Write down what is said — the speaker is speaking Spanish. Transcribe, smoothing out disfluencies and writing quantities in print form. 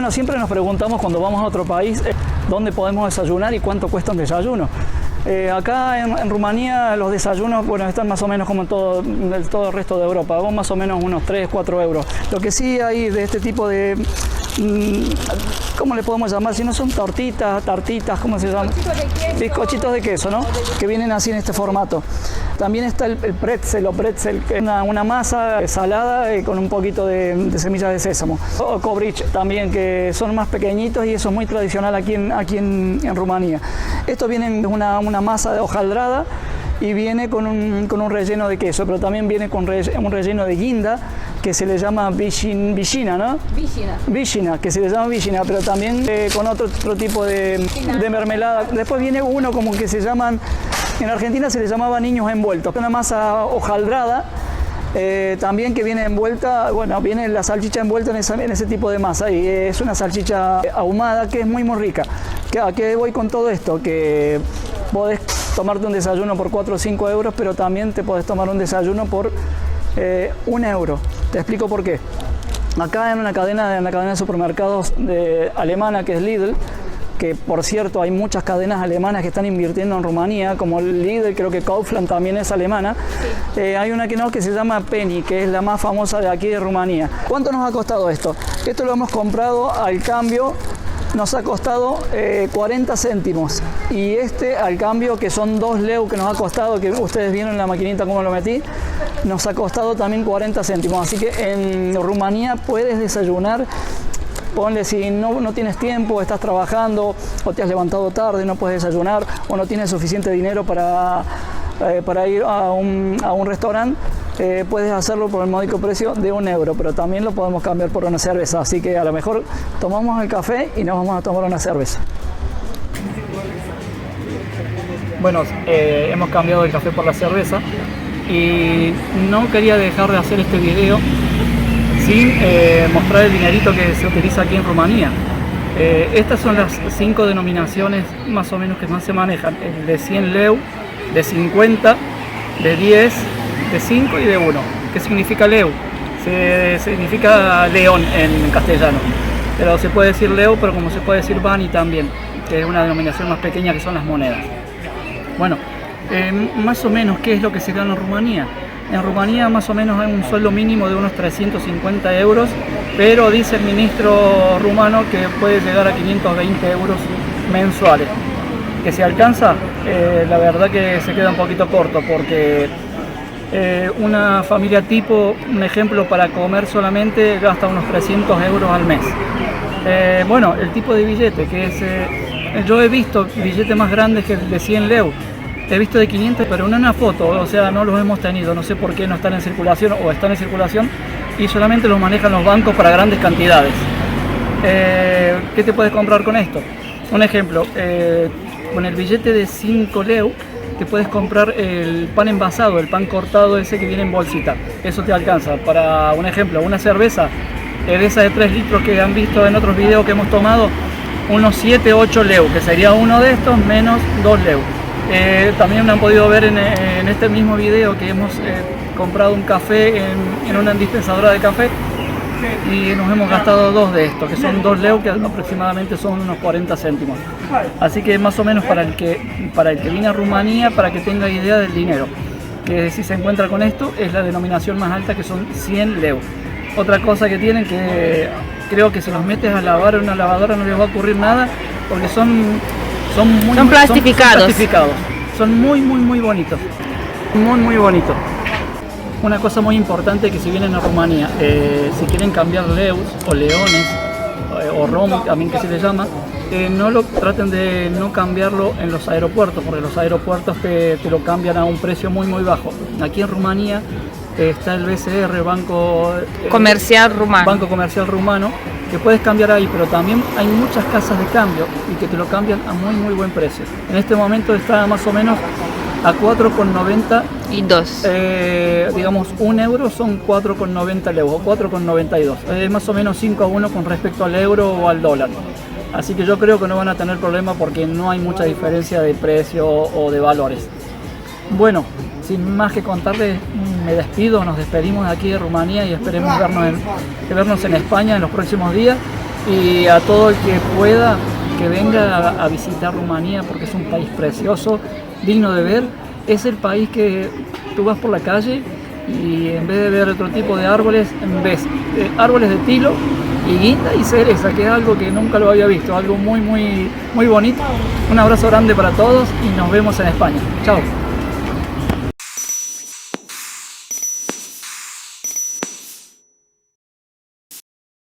Bueno, siempre nos preguntamos cuando vamos a otro país dónde podemos desayunar y cuánto cuesta un desayuno. Acá en Rumanía los desayunos, bueno, están más o menos como en todo el resto de Europa, vos más o menos unos 3, 4 euros. Lo que sí hay de este tipo de, ¿cómo le podemos llamar? Si no son tartitas, ¿cómo se llama? Bizcochitos de queso, ¿no? Que vienen así en este formato. También está el pretzel que es una masa salada con un poquito de semillas de sésamo. O kobric también, que son más pequeñitos y eso es muy tradicional aquí en Rumanía. Esto viene en una masa hojaldrada y viene con un relleno de queso, pero también viene con un relleno de guinda que se le llama vicina, ¿no? Vicina, que se le llama vicina, pero también con otro tipo de mermelada. Después viene uno como que se llaman, en Argentina se le llamaba niños envueltos, una masa hojaldrada. También que viene envuelta, bueno, viene la salchicha envuelta en ese tipo de masa y es una salchicha ahumada que es muy rica. ¿A qué voy con todo esto? Que podés tomarte un desayuno por 4 o 5 euros, pero también te podés tomar un desayuno por 1 euro. Te explico por qué. Acá en la cadena de supermercados alemana que es Lidl, que por cierto hay muchas cadenas alemanas que están invirtiendo en Rumanía, como Lidl, creo que Kaufland también es alemana. Sí. Hay una que se llama Penny, que es la más famosa de aquí de Rumanía. ¿Cuánto nos ha costado esto? Esto lo hemos comprado al cambio, nos ha costado 40 céntimos. Y al cambio, que son 2 leu que nos ha costado, que ustedes vieron en la maquinita cómo lo metí, nos ha costado también 40 céntimos. Así que en Rumanía puedes desayunar. Ponle, si no tienes tiempo, estás trabajando o te has levantado tarde, no puedes desayunar o no tienes suficiente dinero para ir a un restaurante, puedes hacerlo por el módico precio de 1 euro, pero también lo podemos cambiar por una cerveza. Así que a lo mejor tomamos el café y nos vamos a tomar una cerveza. Bueno, hemos cambiado el café por la cerveza y no quería dejar de hacer este video sin mostrar el dinerito que se utiliza aquí en Rumanía. Estas son las 5 denominaciones más o menos que más se manejan: el de 100 leu, de 50, de 10, de 5 y de 1. ¿Qué significa leu? Significa león en castellano, pero se puede decir leu, pero como se puede decir bani también, que es una denominación más pequeña que son las monedas. Bueno, más o menos, ¿qué es lo que se gana en Rumanía? En Rumanía más o menos hay un sueldo mínimo de unos 350 euros, pero dice el ministro rumano que puede llegar a 520 euros mensuales. ¿Que se alcanza? La verdad que se queda un poquito corto, porque una familia tipo, un ejemplo, para comer solamente gasta unos 300 euros al mes. Bueno, el tipo de billete, que es... yo he visto billetes más grandes que el de 100 leu. He visto de 500, pero no en una foto, o sea, no los hemos tenido, no sé por qué no están en circulación o están en circulación y solamente los manejan los bancos para grandes cantidades. ¿Qué te puedes comprar con esto? Un ejemplo, con el billete de 5 leu te puedes comprar el pan envasado, el pan cortado ese que viene en bolsita. Eso te alcanza para, un ejemplo, una cerveza de esa de 3 litros que han visto en otros videos que hemos tomado, unos 7, 8 leu, que sería uno de estos menos 2 leu. También han podido ver en este mismo video que hemos comprado un café en una dispensadora de café y nos hemos gastado 2 de estos, que son 2 leu, que aproximadamente son unos 40 céntimos. Así que más o menos para el que viene a Rumanía, para que tenga idea del dinero, que si se encuentra con esto es la denominación más alta, que son 100 leu. Otra cosa que tienen, que creo que si los metes a lavar en una lavadora no les va a ocurrir nada, porque son plastificados. Son muy bonitos. Muy bonitos. Una cosa muy importante, que si vienen a Rumanía, si quieren cambiar leus o leones o rom también que se les llama, traten de no cambiarlo en los aeropuertos, porque los aeropuertos te lo cambian a un precio muy bajo. Aquí en Rumanía está el BCR, Banco Comercial Rumano, que puedes cambiar ahí, pero también hay muchas casas de cambio y que te lo cambian a muy buen precio. En este momento está más o menos a 4,90 y 2. Digamos, 1 euro son 4,90 leu o 4,92. Es más o menos 5-1 con respecto al euro o al dólar. Así que yo creo que no van a tener problema, porque no hay mucha diferencia de precio o de valores. Bueno, sin más que contarles, me despido, nos despedimos de aquí de Rumanía y esperemos vernos en España en los próximos días. y a todo el que pueda que venga a visitar Rumanía, porque es un país precioso, digno de ver. Es el país que tú vas por la calle y en vez de ver otro tipo de árboles, ves árboles de tilo y guinda y cereza, que es algo que nunca lo había visto, algo muy bonito. Un abrazo grande para todos y nos vemos en España. Chao.